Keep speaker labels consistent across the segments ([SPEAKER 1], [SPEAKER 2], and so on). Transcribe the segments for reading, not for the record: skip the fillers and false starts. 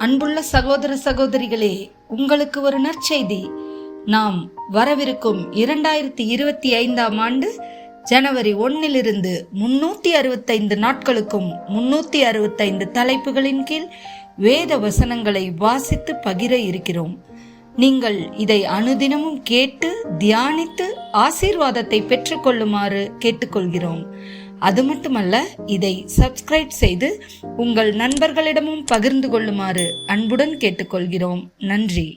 [SPEAKER 1] அன்புள்ள சகோதர சகோதரிகளே, உங்களுக்கு ஒரு நற்செய்தி. நாம் வரவிருக்கும் 2025 ஆண்டு ஜனவரி 1 365 நாட்களுக்கும் 365 தலைப்புகளின் கீழ் வேத வசனங்களை வாசித்து பகிர இருக்கிறோம். நீங்கள் இதை அனுதினமும் கேட்டு தியானித்து ஆசீர்வாதத்தை பெற்றுக்கொள்ளுமாறு கேட்டுக்கொள்கிறோம். அது மட்டுமல்ல, இதை சப்ஸ்கிரைப் செய்து உங்கள் நண்பர்களிடமும் பகிர்ந்து கொள்ளுமாறு அன்புடன் கேட்டுக்கொள்கிறோம். நன்றி.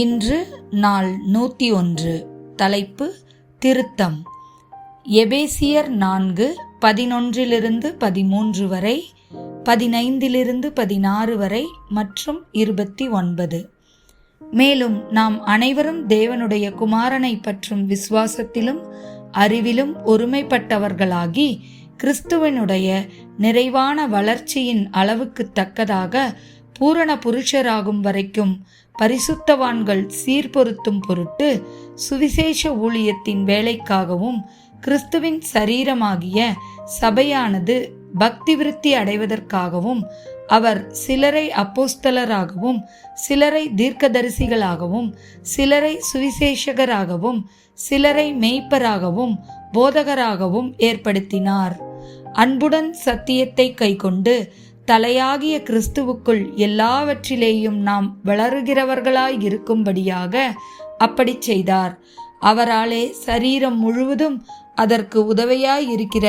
[SPEAKER 1] இன்று நாள் 101. தலைப்பு திருத்தம். எபேசியர் 4:11-13 வரை, 15-16 வரை மற்றும் 29. மேலும் நாம் அனைவரும் தேவனுடைய குமாரனை பற்றும் விசுவாசத்திலும் அறிவிலும் ஒருமைப்பட்டவர்களாகி கிறிஸ்துவனுடைய நிறைவான வளர்ச்சியின் அளவுக்கு தக்கதாக பூரண புருஷராகும் வரைக்கும் பரிசுத்தவான்கள் சீர்பொருத்தும் பொருட்டு சுவிசேஷ ஊழியத்தின் வேலைக்காகவும் கிறிஸ்துவின் சரீரமாகிய சபையானது பக்தி விருத்தி அடைவதற்காகவும் அவர் சிலரை அப்போஸ்தலராகவும் சிலரை தீர்க்கதரிசிகளாகவும் சிலரை சுவிசேஷகராகவும் சிலரை மேய்ப்பராகவும் போதகராகவும் ஏற்படுத்தினார். அன்புடன் சத்தியத்தை கைக்கொண்டு தலையாகிய கிறிஸ்துவுக்குள் எல்லாவற்றிலேயும் நாம் வளருகிறவர்களாய் இருக்கும்படியாக அப்படி செய்தார். அவராலே சரீரம் முழுவதும் அதற்கு உதவியாய் இருக்கிற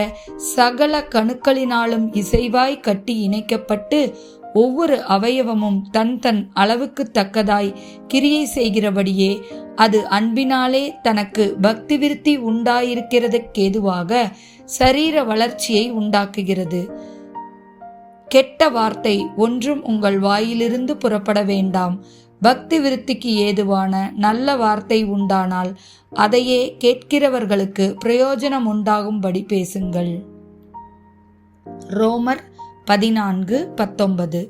[SPEAKER 1] சகல கணுக்களினாலும் இசைவாய் கட்டி இணைக்கப்பட்டு ஒவ்வொரு அவயவமும் தன் தன் அளவுக்கு தக்கதாய் கிரியை செய்கிறபடியே அது அன்பினாலே தனக்கு பக்தி விருத்தி உண்டாயிருக்கிறதுக்கேதுவாக சரீர வளர்ச்சியை உண்டாக்குகிறது. கெட்ட வார்த்தை ஒன்றும் உங்கள் வாயிலிருந்து புறப்பட வேண்டாம். பக்தி விருத்திக்கு ஏதுவான நல்ல வார்த்தை உண்டானால் அதையே கேட்கிறவர்களுக்கு பிரயோஜனம் உண்டாகும்படி பேசுங்கள். ரோமர் 14:19.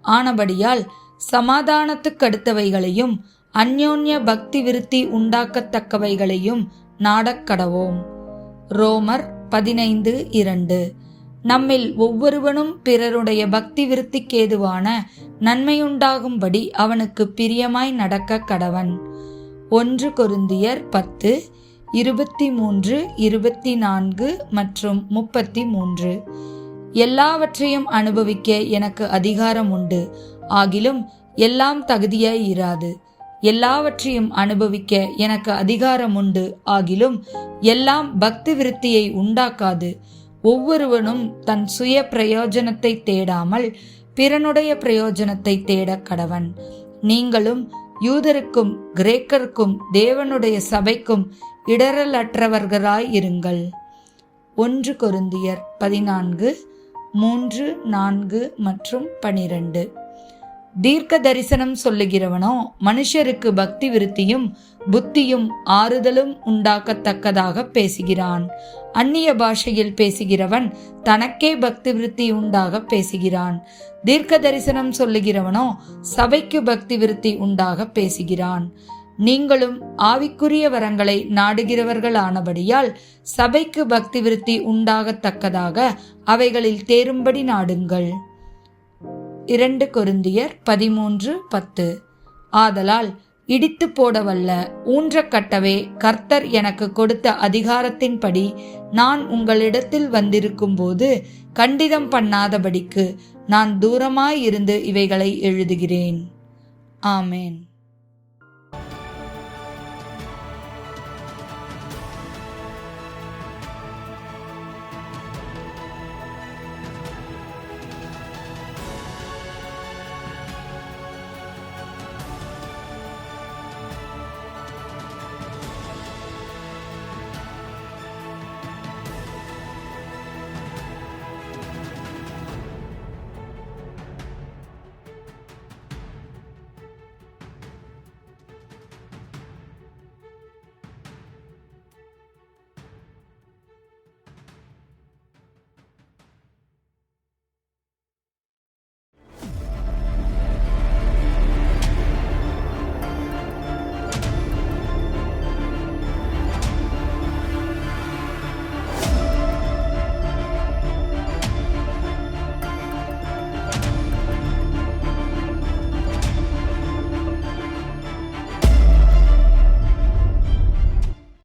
[SPEAKER 1] ஆனபடியால் சமாதானத்துக்கடுத்தவைகளையும் அந்யோன்ய பக்தி விருத்தி உண்டாக்கத்தக்கவைகளையும் நாடக்கடவோம். ரோமர் 15:2. நம்மில் ஒவ்வொருவனும் பிறருடைய பக்தி விருத்திக்கேதுவான நன்மையுண்டாகும்படி அவனுக்கு பிரியமாய் நடக்க கடவன். 1 கொரிந்தியர் 10:23, 24 மற்றும் 33. எல்லாவற்றையும் அனுபவிக்க எனக்கு அதிகாரம் உண்டு, ஆகிலும் எல்லாம் தகுதியாய் இராது. எல்லாவற்றையும் அனுபவிக்க எனக்கு அதிகாரம் உண்டு, ஆகிலும் எல்லாம் பக்தி விருத்தியை உண்டாக்காது. ஒவ்வொருவனும் தன் சுய பிரயோஜனத்தை தேடாமல் பிறனுடைய பிரயோஜனத்தை தேட கடவன். நீங்களும் யூதருக்கும் கிரேக்கருக்கும் தேவனுடைய சபைக்கும் இடரலற்றவர்களாய் இருங்கள். 1 கொரிந்தியர் 14:3, 4 மற்றும் 12. தீர்க்க தரிசனம் சொல்லுகிறவனோ மனுஷருக்கு பக்தி விருத்தியும் புத்தியும் ஆறுதலும் உண்டாக்கத்தக்கதாக பேசுகிறான். அந்நிய பாஷையில் பேசுகிறவன் தனக்கே பக்தி விருத்தி உண்டாக பேசுகிறான். தீர்க்க தரிசனம் சொல்லுகிறவனோ சபைக்கு பக்தி விருத்தி உண்டாக பேசுகிறான். நீங்களும் ஆவிக்குரிய வரங்களை நாடுகிறவர்களானபடியால் சபைக்கு பக்தி விருத்தி உண்டாகத்தக்கதாக அவைகளில் தேரும்படி நாடுங்கள். 2 கொரிந்தியர் 13:10. ஆதலால் இடித்து போடவல்ல ஊன்ற கட்டவே கர்த்தர் எனக்கு கொடுத்த அதிகாரத்தின்படி நான் உங்களிடத்தில் வந்திருக்கும் போது கண்டிதம் பண்ணாதபடிக்கு நான் தூரமாயிருந்து இவைகளை எழுதுகிறேன். ஆமேன்.